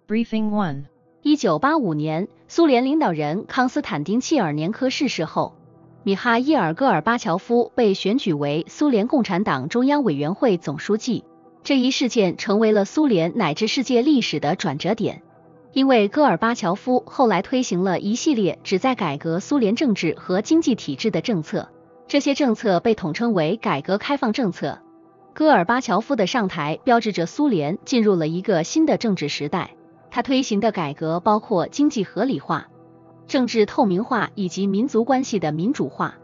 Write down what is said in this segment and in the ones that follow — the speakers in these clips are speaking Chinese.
Briefing 1 1985年，苏联领导人康斯坦丁·契尔年科逝世后，米哈伊尔·戈尔巴乔夫被选举为苏联共产党中央委员会总书记。这一事件成为了苏联乃至世界历史的转折点，因为戈尔巴乔夫后来推行了一系列旨在改革苏联政治和经济体制的政策，这些政策被统称为改革开放政策。戈尔巴乔夫的上台标志着苏联进入了一个新的政治时代。他推行的改革包括经济合理化、政治透明化以及民族关系的民主化。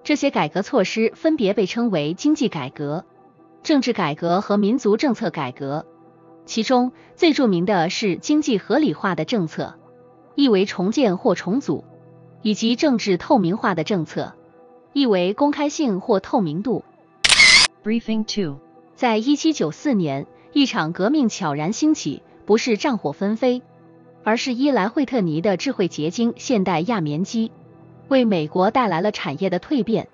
这些改革措施分别被称为经济改革、政治改革和民族政策改革。其中最著名的是经济合理化的政策，意为重建或重组，以及政治透明化的政策，意为公开性或透明度。Briefing 2在1794年，一场革命悄然兴起，不是战火纷飞，而是伊莱惠特尼的智慧结晶现代轧棉机，为美国带来了产业的蜕变。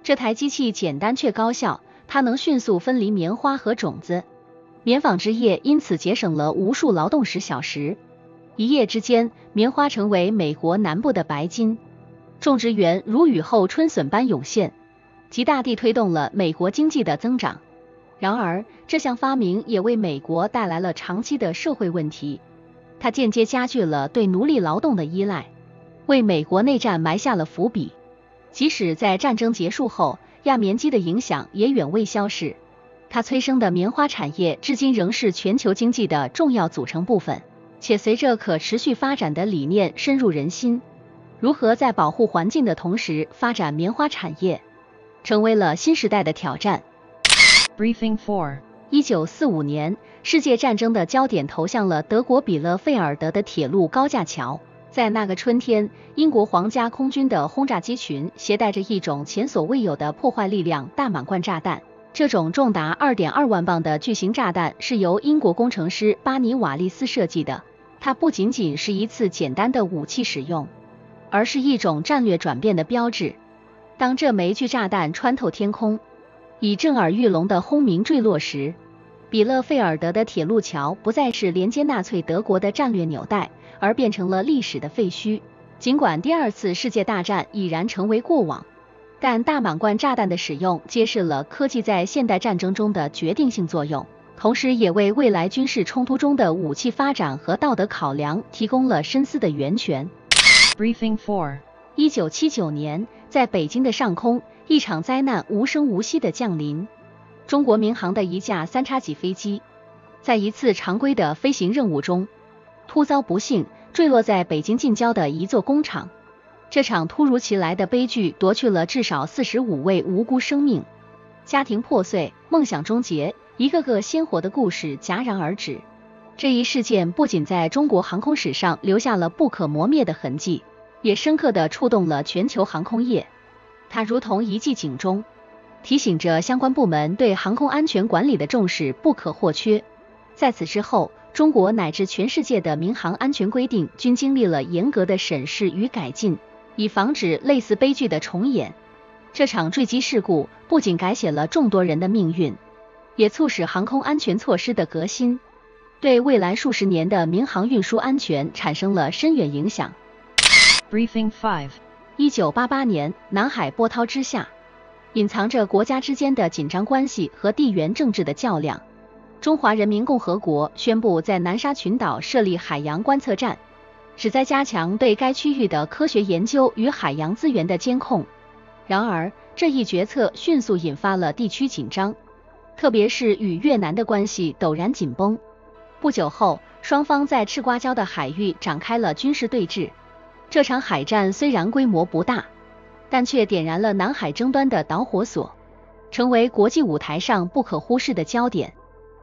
这台机器简单却高效，它能迅速分离棉花和种子，棉纺织业因此节省了无数劳动小时。一夜之间，棉花成为美国南部的白金，种植园如雨后春笋般涌现，极大地推动了美国经济的增长。然而，这项发明也为美国带来了长期的社会问题，它间接加剧了对奴隶劳动的依赖，为美国内战埋下了伏笔。即使在战争结束后，轧棉机的影响也远未消逝，它催生的棉花产业至今仍是全球经济的重要组成部分，且随着可持续发展的理念深入人心，如何在保护环境的同时发展棉花产业，成为了新时代的挑战。Briefing 4 1945年，世界战争的焦点投向了德国比勒费尔德的铁路高架桥。在那个春天，英国皇家空军的轰炸机群携带着一种前所未有的破坏力量大满贯炸弹。这种重达 2.2 万磅的巨型炸弹是由英国工程师巴尼瓦利斯设计的。它不仅仅是一次简单的武器使用，而是一种战略转变的标志。当这枚巨炸弹穿透天空，以震耳欲聋的轰鸣坠落时，比勒费尔德的铁路桥不再是连接纳粹德国的战略纽带，而变成了历史的废墟。尽管第二次世界大战已然成为过往，但大满贯炸弹的使用揭示了科技在现代战争中的决定性作用，同时也为未来军事冲突中的武器发展和道德考量提供了深思的源泉。Briefing 4 1979年，在北京的上空，一场灾难无声无息地降临。中国民航的一架3叉戟飞机，在一次常规的飞行任务中，突遭不幸，坠落在北京近郊的一座工厂。这场突如其来的悲剧夺去了至少45位无辜生命，家庭破碎，梦想终结，一个个鲜活的故事戛然而止。这一事件不仅在中国航空史上留下了不可磨灭的痕迹，也深刻地触动了全球航空业。它如同一记警钟，提醒着相关部门对航空安全管理的重视不可或缺。在此之后，中国乃至全世界的民航安全规定均经历了严格的审视与改进，以防止类似悲剧的重演。这场坠机事故不仅改写了众多人的命运，也促使航空安全措施的革新，对未来数十年的民航运输安全产生了深远影响。Briefing 5 1988年，南海波涛之下，隐藏着国家之间的紧张关系和地缘政治的较量。中华人民共和国宣布在南沙群岛设立海洋观测站，旨在加强对该区域的科学研究与海洋资源的监控。然而，这一决策迅速引发了地区紧张，特别是与越南的关系陡然紧绷。不久后，双方在赤瓜礁的海域展开了军事对峙。这场海战虽然规模不大，但却点燃了南海争端的导火索，成为国际舞台上不可忽视的焦点。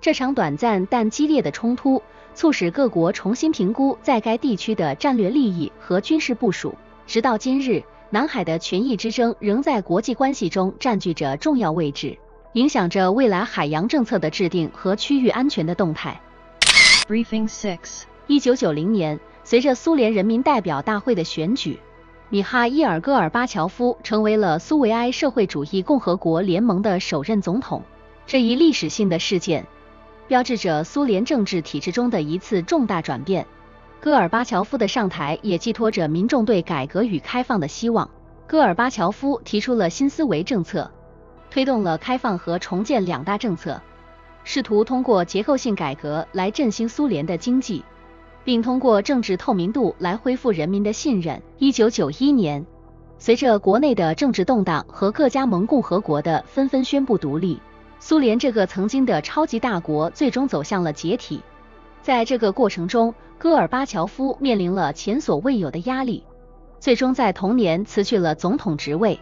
这场短暂但激烈的冲突，促使各国重新评估在该地区的战略利益和军事部署。直到今日，南海的权益之争仍在国际关系中占据着重要位置，影响着未来海洋政策的制定和区域安全的动态。Briefing 6 1990年，随着苏联人民代表大会的选举，米哈伊尔·戈尔巴乔夫成为了苏维埃社会主义共和国联盟的首任总统。这一历史性的事件标志着苏联政治体制中的一次重大转变。戈尔巴乔夫的上台也寄托着民众对改革与开放的希望。戈尔巴乔夫提出了新思维政策，推动了开放和重建两大政策，试图通过结构性改革来振兴苏联的经济，并通过政治透明度来恢复人民的信任。1991年，随着国内的政治动荡和各加盟共和国的纷纷宣布独立，苏联这个曾经的超级大国最终走向了解体。在这个过程中，戈尔巴乔夫面临了前所未有的压力，最终在同年辞去了总统职位。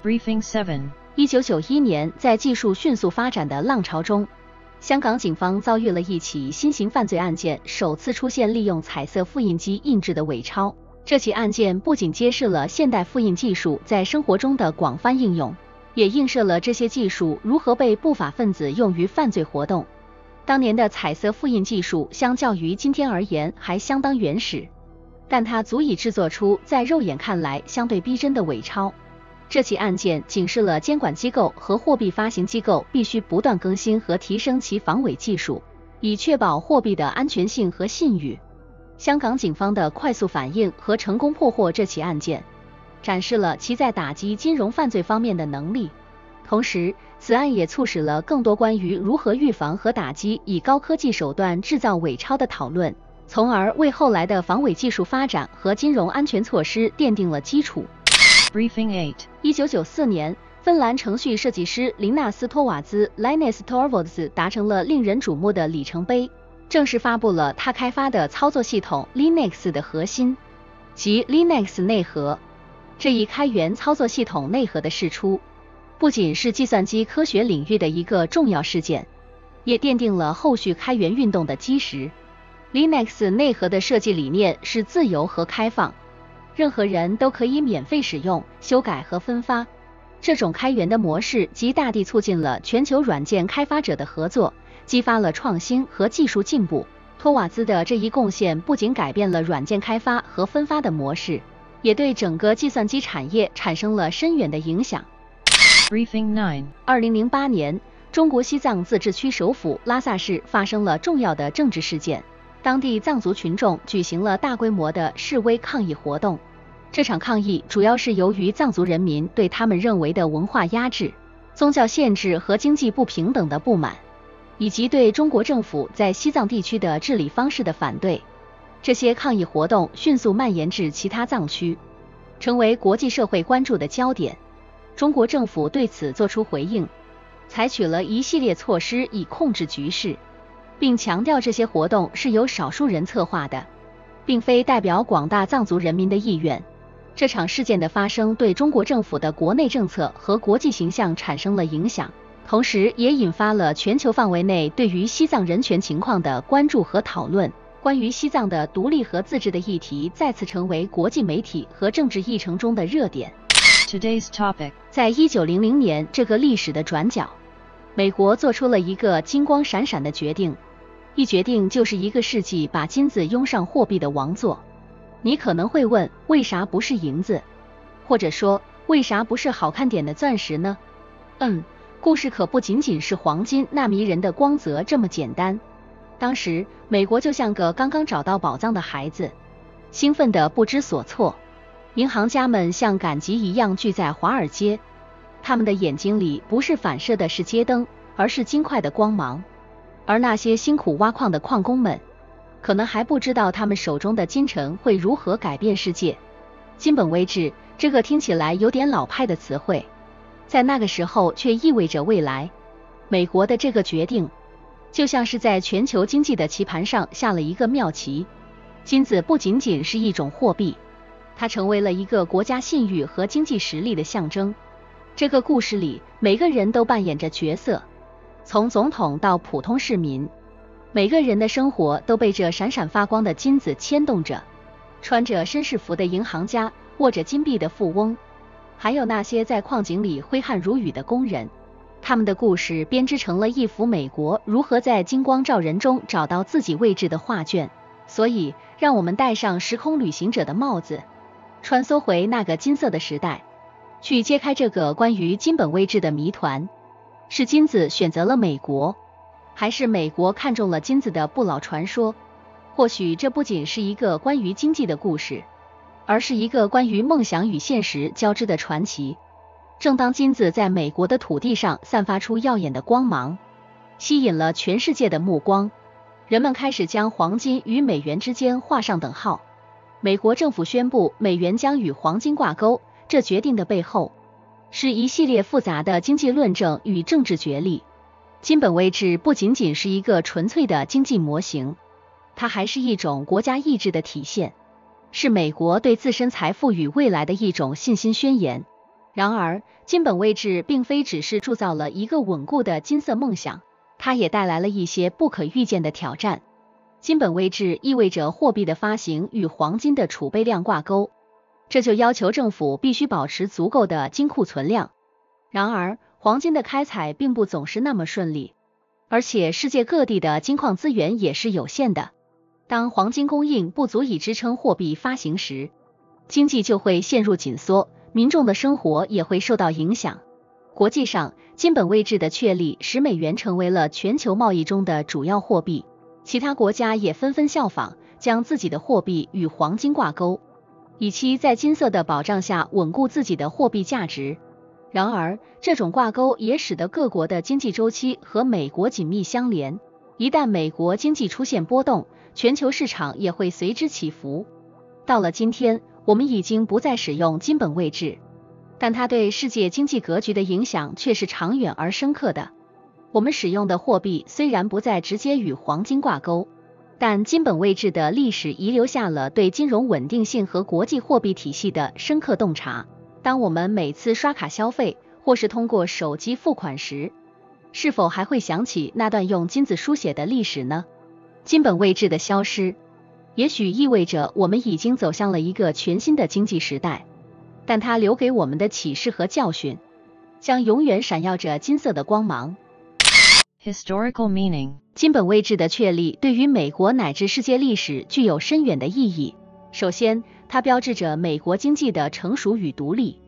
Briefing 7 1991年，在技术迅速发展的浪潮中，香港警方遭遇了一起新型犯罪案件，首次出现利用彩色复印机印制的伪钞。这起案件不仅揭示了现代复印技术在生活中的广泛应用，也映射了这些技术如何被不法分子用于犯罪活动。当年的彩色复印技术相较于今天而言还相当原始，但它足以制作出在肉眼看来相对逼真的伪钞。这起案件警示了监管机构和货币发行机构必须不断更新和提升其防伪技术，以确保货币的安全性和信誉。香港警方的快速反应和成功破获这起案件，展示了其在打击金融犯罪方面的能力。同时，此案也促使了更多关于如何预防和打击以高科技手段制造伪钞的讨论，从而为后来的防伪技术发展和金融安全措施奠定了基础。Briefing 8 1994年，芬兰程序设计师林纳斯·托瓦兹 Linus Torvalds 达成了令人瞩目的里程碑，正式发布了他开发的操作系统 Linux 的核心，即 Linux 内核。这一开源操作系统内核的释出，不仅是计算机科学领域的一个重要事件，也奠定了后续开源运动的基石。Linux 内核的设计理念是自由和开放，任何人都可以免费使用、修改和分发。这种开源的模式极大地促进了全球软件开发者的合作，激发了创新和技术进步。托瓦兹的这一贡献不仅改变了软件开发和分发的模式，也对整个计算机产业产生了深远的影响。Briefing 9 2008年，中国西藏自治区首府拉萨市发生了重要的政治事件，当地藏族群众举行了大规模的示威抗议活动。这场抗议主要是由于藏族人民对他们认为的文化压制、宗教限制和经济不平等的不满，以及对中国政府在西藏地区的治理方式的反对。这些抗议活动迅速蔓延至其他藏区，成为国际社会关注的焦点。中国政府对此作出回应，采取了一系列措施以控制局势，并强调这些活动是由少数人策划的，并非代表广大藏族人民的意愿。这场事件的发生对中国政府的国内政策和国际形象产生了影响，同时也引发了全球范围内对于西藏人权情况的关注和讨论。关于西藏的独立和自治的议题再次成为国际媒体和政治议程中的热点。Today's topic 在1900年这个历史的转角，美国做出了一个金光闪闪的决定，一决定就是1个世纪把金子拥上货币的王座。你可能会问，为啥不是银子？或者说，为啥不是好看点的钻石呢？故事可不仅仅是黄金那迷人的光泽这么简单。当时，美国就像个刚刚找到宝藏的孩子，兴奋得不知所措。银行家们像赶集一样聚在华尔街，他们的眼睛里不是反射的是街灯，而是金块的光芒。而那些辛苦挖矿的矿工们，可能还不知道他们手中的金尘会如何改变世界。金本位制，这个听起来有点老派的词汇，在那个时候却意味着未来。美国的这个决定，就像是在全球经济的棋盘上下了一个妙棋。金子不仅仅是一种货币，它成为了一个国家信誉和经济实力的象征。这个故事里，每个人都扮演着角色，从总统到普通市民，每个人的生活都被这闪闪发光的金子牵动着。穿着绅士服的银行家，握着金币的富翁，还有那些在矿井里挥汗如雨的工人，他们的故事编织成了一幅美国如何在金光照人中找到自己位置的画卷。所以，让我们戴上时空旅行者的帽子，穿梭回那个金色的时代，去揭开这个关于金本位制的谜团。是金子选择了美国，还是美国看中了金子的不老传说？或许这不仅是一个关于经济的故事，而是一个关于梦想与现实交织的传奇。正当金子在美国的土地上散发出耀眼的光芒，吸引了全世界的目光，人们开始将黄金与美元之间画上等号。美国政府宣布美元将与黄金挂钩，这决定的背后是一系列复杂的经济论证与政治角力。金本位制不仅仅是一个纯粹的经济模型，它还是一种国家意志的体现，是美国对自身财富与未来的一种信心宣言。然而，金本位制并非只是铸造了一个稳固的金色梦想，它也带来了一些不可预见的挑战。金本位制意味着货币的发行与黄金的储备量挂钩，这就要求政府必须保持足够的金库存量。然而，黄金的开采并不总是那么顺利，而且世界各地的金矿资源也是有限的。当黄金供应不足以支撑货币发行时，经济就会陷入紧缩，民众的生活也会受到影响。国际上，金本位制的确立使美元成为了全球贸易中的主要货币，其他国家也纷纷效仿，将自己的货币与黄金挂钩，以期在金色的保障下稳固自己的货币价值。然而，这种挂钩也使得各国的经济周期和美国紧密相连，一旦美国经济出现波动，全球市场也会随之起伏。到了今天，我们已经不再使用金本位制，但它对世界经济格局的影响却是长远而深刻的。我们使用的货币虽然不再直接与黄金挂钩，但金本位制的历史遗留下了对金融稳定性和国际货币体系的深刻洞察。当我们每次刷卡消费或是通过手机付款时，是否还会想起那段用金子书写的历史呢？金本位制的消失，也许意味着我们已经走向了一个全新的经济时代，但它留给我们的启示和教训，将永远闪耀着金色的光芒。Historical meaning。 金本位制的确立对于美国乃至世界历史具有深远的意义。首先，它标志着美国经济的成熟与独立。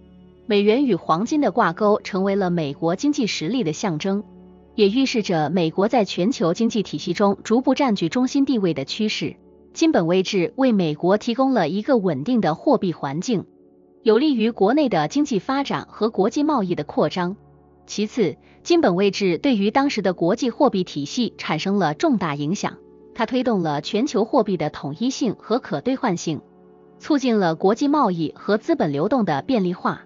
美元与黄金的挂钩成为了美国经济实力的象征，也预示着美国在全球经济体系中逐步占据中心地位的趋势。金本位制为美国提供了一个稳定的货币环境，有利于国内的经济发展和国际贸易的扩张。其次，金本位制对于当时的国际货币体系产生了重大影响，它推动了全球货币的统一性和可兑换性，促进了国际贸易和资本流动的便利化。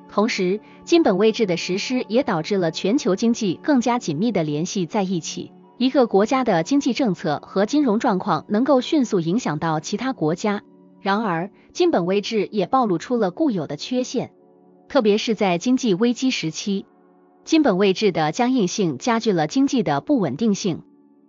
同时，金本位制的实施也导致了全球经济更加紧密地联系在一起，一个国家的经济政策和金融状况能够迅速影响到其他国家。然而，金本位制也暴露出了固有的缺陷，特别是在经济危机时期，金本位制的僵硬性加剧了经济的不稳定性。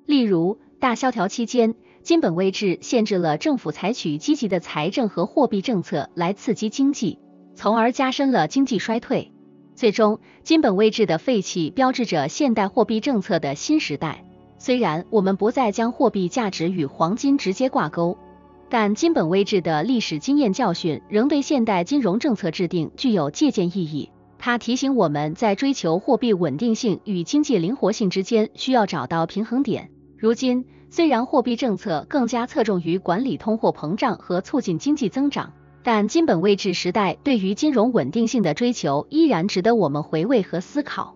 例如，大萧条期间，金本位制限制了政府采取积极的财政和货币政策来刺激经济，从而加深了经济衰退。最终，金本位制的废弃标志着现代货币政策的新时代。虽然我们不再将货币价值与黄金直接挂钩，但金本位制的历史经验教训仍对现代金融政策制定具有借鉴意义。它提醒我们在追求货币稳定性与经济灵活性之间需要找到平衡点。如今，虽然货币政策更加侧重于管理通货膨胀和促进经济增长，但金本位制时代对于金融稳定性的追求依然值得我们回味和思考。